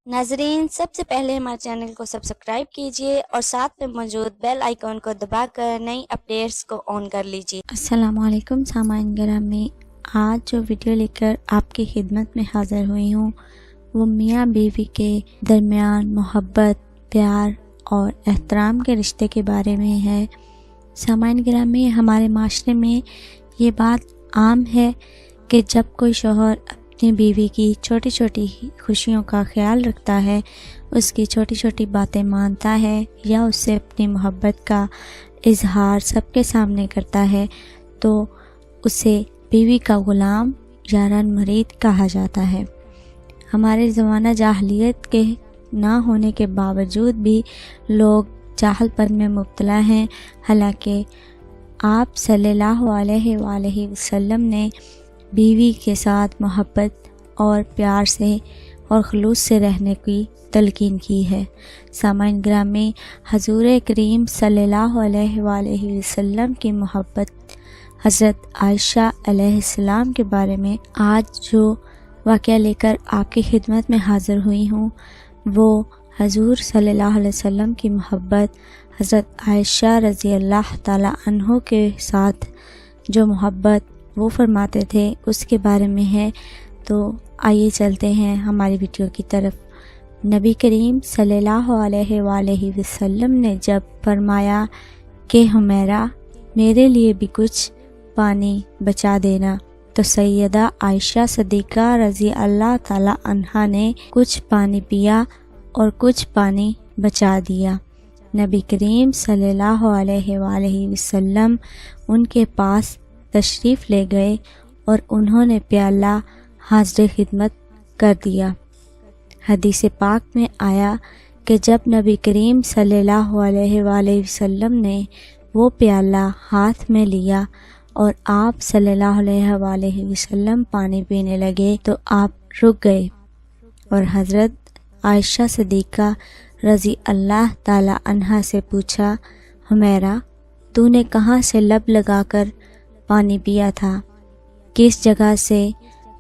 नाजरीन, सबसे पहले हमारे चैनल को सब्सक्राइब कीजिए और साथ में मौजूद बेल आइकॉन को दबाकर नई अपडेट्स को ऑन कर लीजिए। अस्सलाम वालेकुम सामाइन गिरामी, आज जो वीडियो लेकर आपकी खिदमत में हाज़िर हुई हूँ वो मियाँ बीवी के दरमियान मोहब्बत, प्यार और एहतराम के रिश्ते के बारे में है। सामाइन गिरामी, हमारे माशरे में ये बात आम है कि जब कोई शौहर अपनी बीवी की छोटी छोटी खुशियों का ख्याल रखता है, उसकी छोटी छोटी बातें मानता है या उससे अपनी मोहब्बत का इजहार सबके सामने करता है, तो उसे बीवी का ग़ुलाम या रन मुरीद कहा जाता है। हमारे ज़माना जाहलियत के ना होने के बावजूद भी लोग जाहलपन में मुब्तला हैं। हालांकि आप सल्लल्लाहु अलैहि वसल्लम ने बीवी के साथ मोहब्बत और प्यार से और खुलूस से रहने की तलकीन की है। सामाइन ग्रामी, हजूर करीम सल्लल्लाहु अलैहि वसल्लम की मोहब्बत हज़रत आयशा अलैहिस्सलाम के बारे में आज जो वाक़या लेकर आपकी खिदमत में हाज़िर हुई हूँ वो हजूर सल्लल्लाहु अलैहि वसल्लम की मोहब्बत हज़रत आयशा रज़ी अल्लाह ताला अन्हो के साथ जो मोहब्बत वो फरमाते थे उसके बारे में है। तो आइए चलते हैं हमारी वीडियो की तरफ। नबी करीम सल्लल्लाहु अलैहि वसल्लम ने जब फरमाया कि हुमैरा, मेरे लिए भी कुछ पानी बचा देना, तो सैयदा आयशा सिद्दीक़ा रज़ी अल्लाह ताला अन्हा ने कुछ पानी पिया और कुछ पानी बचा दिया। नबी करीम सल्लल्लाहु अलैहि वसल्लम उनके पास तशरीफ़ ले गए और उन्होंने प्याला हाज़िर खिदमत कर दिया। हदीस पाक में आया कि जब नबी करीम सल्लल्लाहु अलैहि वसल्लम ने वो प्याला हाथ में लिया और आप सल्लल्लाहु अलैहि वसल्लम पानी पीने लगे तो आप रुक गए और हज़रत आयशा सिद्दीक़ा रज़ी अल्लाह ताला अन्हा से पूछा, हुमैरा, तूने कहाँ से लब लगाकर पानी पिया था? किस जगह से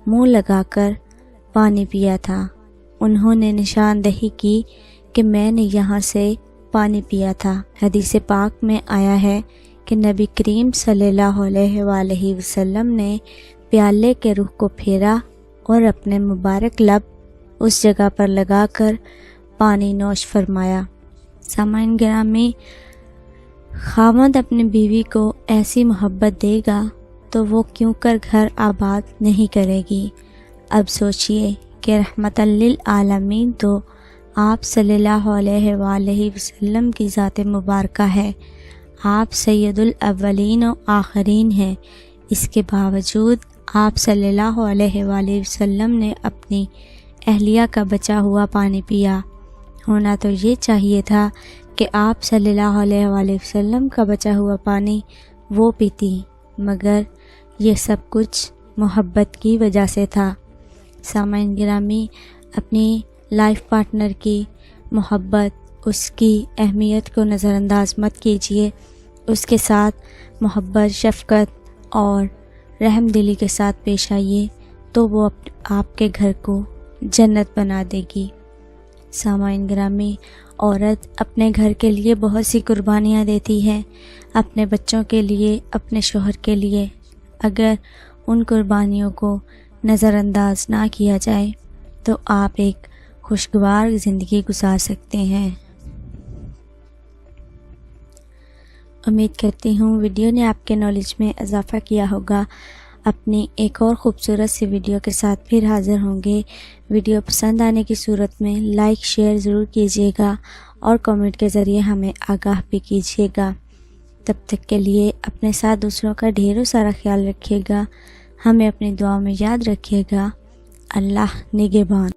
मुंह लगाकर पानी पिया था? उन्होंने निशानदही की कि मैंने यहाँ से पानी पिया था। हदीस पाक में आया है कि नबी करीम सल्लल्लाहु अलैहि वसल्लम ने प्याले के रुख को फेरा और अपने मुबारक लब उस जगह पर लगाकर पानी नोश फरमाया। सामाइन गिरामी, खामद अपनी बीवी को ऐसी मोहब्बत देगा तो वो क्यों कर घर आबाद नहीं करेगी। अब सोचिए कि रहमतल लिल आलमीन तो आप सल्लल्लाहु अलैहि वसल्लम की ज़ात मुबारका है। आप सैयदुल अव्वलीन और आखरीन हैं। इसके बावजूद आप सल्लल्लाहु अलैहि वसल्लम ने अपनी अहलिया का बचा हुआ पानी पिया। होना तो ये चाहिए था कि आप सल्लल्लाहु अलैहि वसल्लम का बचा हुआ पानी वो पीती, मगर ये सब कुछ मोहब्बत की वजह से था। सामाइन गिरामी, अपनी लाइफ पार्टनर की मोहब्बत, उसकी अहमियत को नज़रअंदाज मत कीजिए। उसके साथ मोहब्बत, शफ़क़त और रहमदिली के साथ पेश आइए तो वो आपके घर को जन्नत बना देगी। सामाइन गिरामी, औरत अपने घर के लिए बहुत सी कुर्बानियाँ देती है, अपने बच्चों के लिए, अपने शौहर के लिए। अगर उन कुर्बानियों को नज़रअंदाज ना किया जाए तो आप एक खुशगवार ज़िंदगी गुजार सकते हैं। उम्मीद करती हूँ वीडियो ने आपके नॉलेज में इजाफ़ा किया होगा। अपनी एक और ख़ूबसूरत सी वीडियो के साथ फिर हाज़िर होंगे। वीडियो पसंद आने की सूरत में लाइक शेयर ज़रूर कीजिएगा और कमेंट के ज़रिए हमें आगाह भी कीजिएगा। तब तक के लिए अपने साथ दूसरों का ढेरों सारा ख्याल रखिएगा। हमें अपनी दुआ में याद रखिएगा। अल्लाह निगहबान।